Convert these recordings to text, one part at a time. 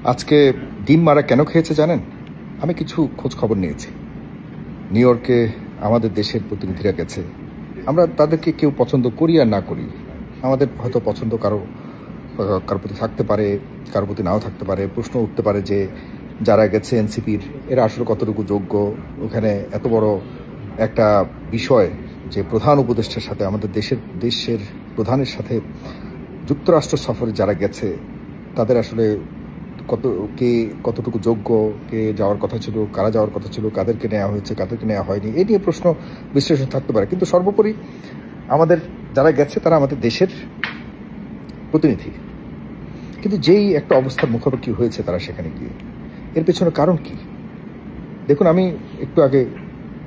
আজকে ডিম মারা কেন খেয়েছে জানেন? আমি কিছু খোঁজ খবর নিয়েছি। নিউ ইয়র্কে আমাদের দেশের প্রতিনিধিরা গেছে। আমরা তাদেরকে কেউ পছন্দ করি আর না করি, আমাদের হয়তো পছন্দ কারো প্রতি থাকতে পারে, কারো প্রতি নাও থাকতে পারে। প্রশ্ন উঠতে পারে যে যারা গেছে এনসিপির, এরা আসলে কতটুকু যোগ্য। ওখানে এত বড় একটা বিষয় যে প্রধান উপদেষ্টার সাথে, আমাদের দেশের প্রধানের সাথে যুক্তরাষ্ট্র সফরে যারা গেছে, তাদের আসলে কতটুকু যোগ্য, কে যাওয়ার কথা ছিল, কারা যাওয়ার কথা ছিল, কাদেরকে নেওয়া হয়েছে, কাদেরকে নেওয়া হয়নি, এই নিয়ে প্রশ্ন বিশ্লেষণ থাকতে পারে। কিন্তু সর্বোপরি আমাদের যারা গেছে তারা আমাদের দেশের প্রতিনিধি। কিন্তু যেই একটা অবস্থার মুখোমুখি হয়েছে তারা সেখানে গিয়ে, এর পেছনে কারণ কি? দেখুন, আমি একটু আগে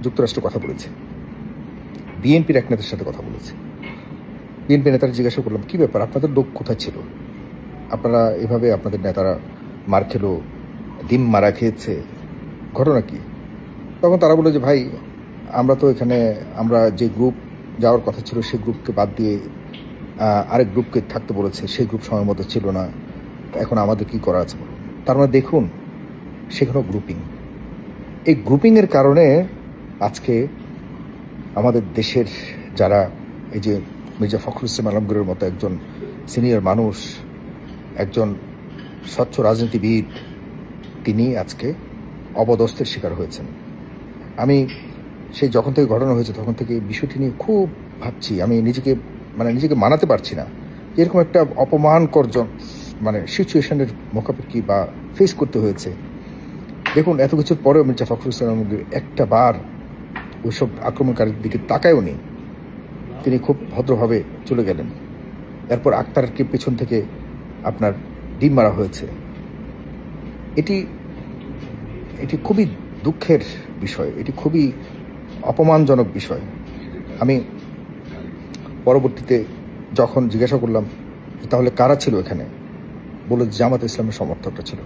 যুক্তরাষ্ট্র কথা বলেছি, বিএনপির এক নেতার সাথে কথা বলেছি। বিএনপি নেতারা জিজ্ঞাসা করলাম, কি ব্যাপার, আপনাদের লোক কোথায় ছিল? আপনারা এভাবে আপনাদের নেতারা মার খেলো, ডিম মারা খেয়েছে, ঘটনা কি? তখন তারা বলে যে ভাই, আমরা তো এখানে, আমরা যে গ্রুপ যাওয়ার কথা ছিল সেই গ্রুপকে বাদ দিয়ে আরেক গ্রুপকে থাকতে বলেছে, সেই গ্রুপ সময় মতো ছিল না, এখন আমাদের কি করা আছে? তার মানে দেখুন, সেখানেও গ্রুপিং। এই গ্রুপিংয়ের কারণে আজকে আমাদের দেশের যারা, এই যে মির্জা ফখরুল ইসলাম আলমগীরের মতো একজন সিনিয়র মানুষ, একজন স্বচ্ছ রাজনীতিবিদ, তিনি আজকে অপদস্থের শিকার হয়েছেন। আমি সেই যখন থেকে ঘটনা হয়েছে তখন থেকে বিষয়টি নিয়ে খুব ভাবছি। আমি নিজেকে মানাতে পারছি না এরকম একটা অপমানকর সিচুয়েশনের মুখাপেক্ষি বা ফেস করতে হয়েছে। দেখুন, এত কিছুর পরেও মির্জা ফখরুল ইসলাম আলমগীর একটা বার ওইসব আক্রমণকারীর দিকে তাকায়ও নি। তিনি খুব ভদ্রভাবে চলে গেলেন। এরপর আক্তারকে পেছন থেকে আপনার ডিম মারা হয়েছে। এটি খুবই দুঃখের বিষয়, এটি খুবই অপমানজনক বিষয়। আমি পরবর্তীতে যখন জিজ্ঞাসা করলাম তাহলে কারা ছিল এখানে, বলে জামাত ইসলামের সমর্থকরা ছিল।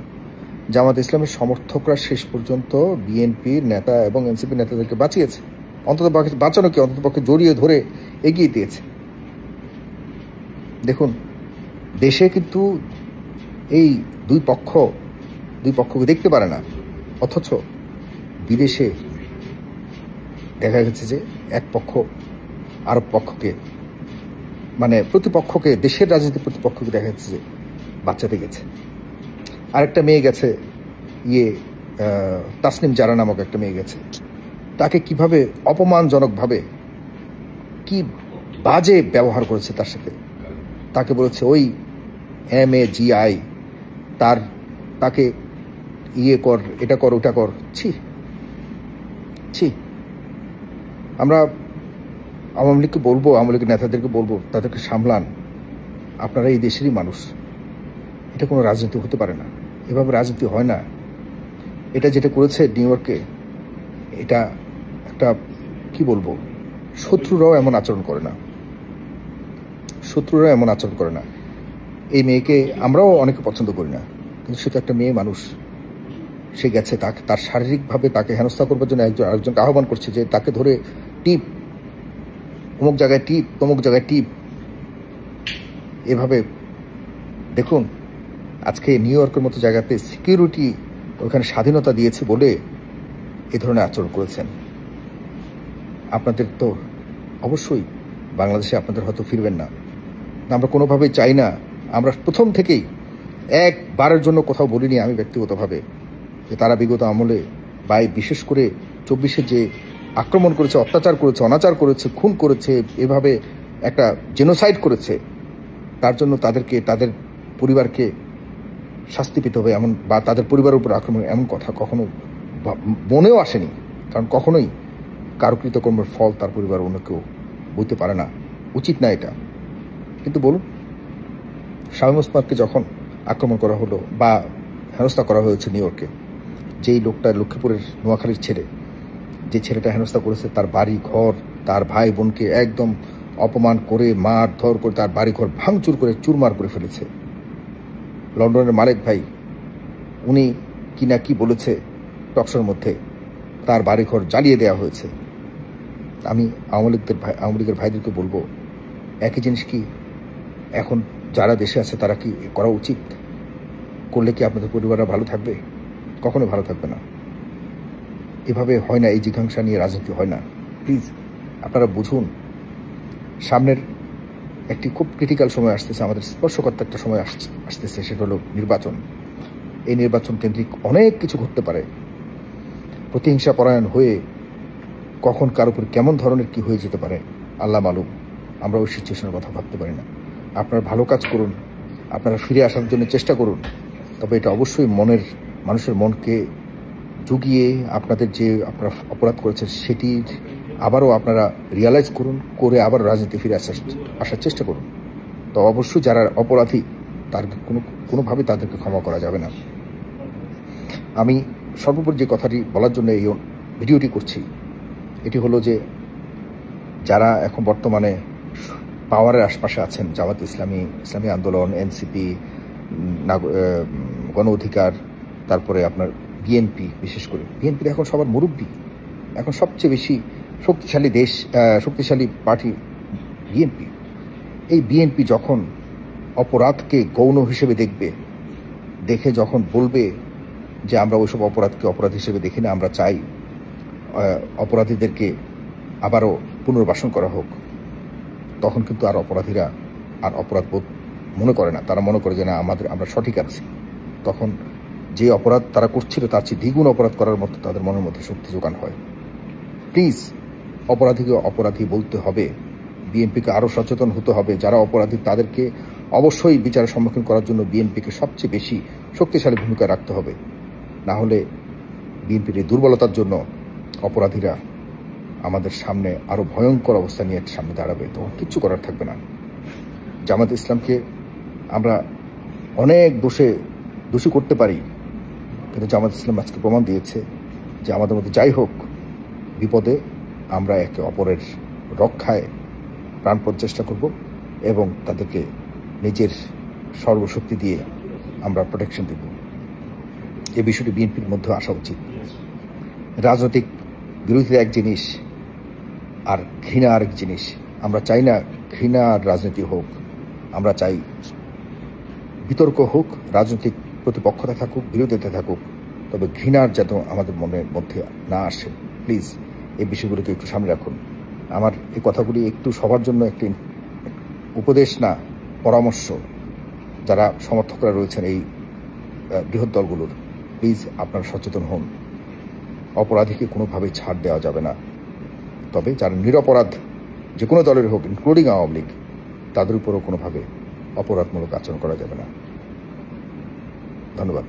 জামাত ইসলামের সমর্থকরা শেষ পর্যন্ত বিএনপির নেতা এবং এনসিপির নেতাদেরকে বাঁচিয়েছে, অন্তত বাঁচানো কি, অন্তত পক্ষে জড়িয়ে ধরে এগিয়ে দিয়েছে। দেখুন, দেশে কিন্তু এই দুই পক্ষকে দেখতে পারে না, অথচ বিদেশে দেখা গেছে যে এক পক্ষ আরেক পক্ষকে, প্রতিপক্ষকে, দেশের রাজনীতির প্রতিপক্ষকে দেখা যাচ্ছে যে বাঁচাতে গেছে। আরেকটা মেয়ে গেছে, তাসনিম জারা নামক একটা মেয়ে গেছে, তাকে কিভাবে অপমানজনকভাবে, কি বাজে ব্যবহার করেছে তার সাথে। তাকে বলেছে ওই MAGI, তাকে কর, এটা কর, ওটা কর। ছি। আমরা আওয়ামী লীগকে বলবো, আওয়ামী লীগের নেতাদেরকে বলবো, তাদেরকে সামলান, আপনারা এই দেশেরই মানুষ। এটা কোনো রাজনীতি হতে পারে না, এভাবে রাজনীতি হয় না। এটা যেটা করেছে নিউ ইয়র্কে, এটা একটা কি বলবো, শত্রুরাও এমন আচরণ করে না। এই মেয়েকে আমরাও অনেকে পছন্দ করি না, কিন্তু সে তো একটা মেয়ে মানুষ। সে গেছে, তার শারীরিকভাবে তাকে হেনস্থা করবার জন্য আরেকজনকে আহ্বান করছে যে তাকে ধরে টিপ, অমুক জায়গায় টিপ, তমুক জায়গায় টিপ। এভাবে দেখুন, আজকে নিউ ইয়র্কের মতো জায়গাতে সিকিউরিটি ওখানে স্বাধীনতা দিয়েছে বলে এ ধরনের আচরণ করেছেন। আপনাদের তো অবশ্যই বাংলাদেশে আপনাদের হয়তো ফিরবেন না, আমরা কোনোভাবেই চাই না। আমরা প্রথম থেকেই একবারের জন্য কোথাও বলিনি আমি ব্যক্তিগতভাবে যে তারা বিগত আমলে বিশেষ করে 24-এ যে আক্রমণ করেছে, অত্যাচার করেছে, অনাচার করেছে, খুন করেছে, এভাবে একটা জেনোসাইড করেছে, তার জন্য তাদেরকে, তাদের পরিবারকে শাস্তি পেতে হবে এমন, বা তাদের পরিবারের উপর আক্রমণ, এমন কথা কখনো মনেও আসেনি। কারণ কখনোই কারো কৃতকর্মের ফল তার পরিবার অন্য কেউ বইতে পারে না, উচিত না এটা। কিন্তু বলুন, শামীম ওসমানকে যখন আক্রমণ করা হলো বা হেনস্থা করা হয়েছে নিউ ইয়র্কে, যেই লোকটা লক্ষ্মীপুরের নোয়াখালীর ছেলে, যে ছেলেটা হেনস্থা করেছে, তার বাড়ি ঘর, তার ভাই বোনকে একদম অপমান করে, মারধর করে, তার বাড়ি ঘর ভাঙচুর করে চুরমার করে ফেলেছে। লন্ডনের মালিক ভাই, উনি কি বলেছে টকশোর মধ্যে, তার বাড়িঘর জ্বালিয়ে দেওয়া হয়েছে। আমি আওয়ামী লীগের ভাইদেরকে বলবো, একই জিনিস কি এখন যারা দেশে আছে তারা কি করা উচিত? করলে কি আপনাদের পরিবাররা ভালো থাকবে? কখনো ভালো থাকবে না। এভাবে হয় না, এই জিজ্ঞাসা নিয়ে রাজনীতি হয় না। প্লিজ আপনারা বুঝুন, সামনের একটি খুব ক্রিটিক্যাল সময় আসতেছে, আমাদের স্পর্শকাতর একটা সময় আসতেছে, সেটা হলো নির্বাচন। এই নির্বাচন কেন্দ্রিক অনেক কিছু ঘটতে পারে। প্রতিহিংসা পরায়ণ হয়ে কখন কার উপর কেমন ধরনের কি হয়ে যেতে পারে আল্লাহ মালুম। আমরা ওই সিচুয়েশনের কথা ভাবতে পারি না। আপনারা ভালো কাজ করুন, আপনারা ফিরে আসার জন্য চেষ্টা করুন, তবে এটা অবশ্যই মানুষের মনকে জুগিয়ে আপনাদের যে আপনারা অপরাধ করেছেন সেটির আবারও আপনারা রিয়ালাইজ করুন, করে আবার রাজনীতি ফিরে আসার চেষ্টা করুন। তো অবশ্যই যারা অপরাধী তাদেরকে কোনোভাবে তাদেরকে ক্ষমা করা যাবে না। আমি সর্বোপরি যে কথাটি বলার জন্য এই ভিডিওটি করছি, এটি হলো যে যারা এখন বর্তমানে পাওয়ারের আশপাশে আছেন, জামাত ইসলামী, ইসলামী আন্দোলন, এনসিপি, গণ অধিকার, তারপরে আপনার বিএনপি, বিশেষ করে বিএনপি এখন সবার মুরব্বী, এখন সবচেয়ে বেশি শক্তিশালী পার্টি বিএনপি। এই বিএনপি যখন অপরাধকে গৌণ হিসেবে দেখে যখন বলবে যে আমরা ওইসব অপরাধকে অপরাধ হিসেবে দেখি না, আমরা চাই অপরাধীদেরকে আবারও পুনর্বাসন করা হোক, তখন কিন্তু আর অপরাধীরা আর অপরাধবোধ মনে করে না। তারা মনে করে যে না, আমরা সঠিক আছি। তখন যে অপরাধ তারা করছিল তার চেয়ে দ্বিগুণ অপরাধ করার মতো তাদের মনের মধ্যে শক্তি যোগান হয়। প্লিজ অপরাধীকে অপরাধী বলতে হবে, বিএনপিকে আরও সচেতন হতে হবে। যারা অপরাধী তাদেরকে অবশ্যই বিচারের সম্মুখীন করার জন্য বিএনপিকে সবচেয়ে বেশি শক্তিশালী ভূমিকা রাখতে হবে। না হলে বিএনপির এই দুর্বলতার জন্য অপরাধীরা আমাদের সামনে আরও ভয়ঙ্কর অবস্থা নিয়ে সামনে দাঁড়াবে, তখন কিচ্ছু করার থাকবে না। জামাত ইসলামকে আমরা অনেক দোষী করতে পারি, কিন্তু জামাত ইসলাম আজকে প্রমাণ দিয়েছে যে আমাদের মধ্যে যাই হোক, বিপদে আমরা একে অপরের রক্ষায় প্রাণপণ চেষ্টা করব এবং তাদেরকে নিজের সর্বশক্তি দিয়ে আমরা প্রোটেকশন দেব। এই বিষয়টি বিএনপির মধ্যে আসা উচিত। রাজনৈতিক বিরোধিতা এক জিনিস আর ঘৃণা আরেক জিনিস। আমরা চাই না ঘৃণা আর রাজনীতি হোক, আমরা চাই বিতর্ক হোক, রাজনৈতিক প্রতিপক্ষতা থাকুক, বিরোধিতা থাকুক, তবে ঘৃণার যেন আমাদের মনের মধ্যে না আসে। প্লিজ এই বিষয়গুলোকে একটু সামনে রাখুন। আমার এই কথাগুলি একটু সবার জন্য একটি উপদেশ না, পরামর্শ। যারা সমর্থকরা রয়েছেন এই বৃহৎ দলগুলোর, প্লিজ আপনারা সচেতন হন। অপরাধীকে কোনোভাবেই ছাড় দেওয়া যাবে না, তবে যারা নিরপরাধ যে কোনো দলের হোক, ইনক্লুডিং আওয়ামী লীগ, তাদের উপরও কোনোভাবে অপরাধমূলক আচরণ করা যাবে না। ধন্যবাদ।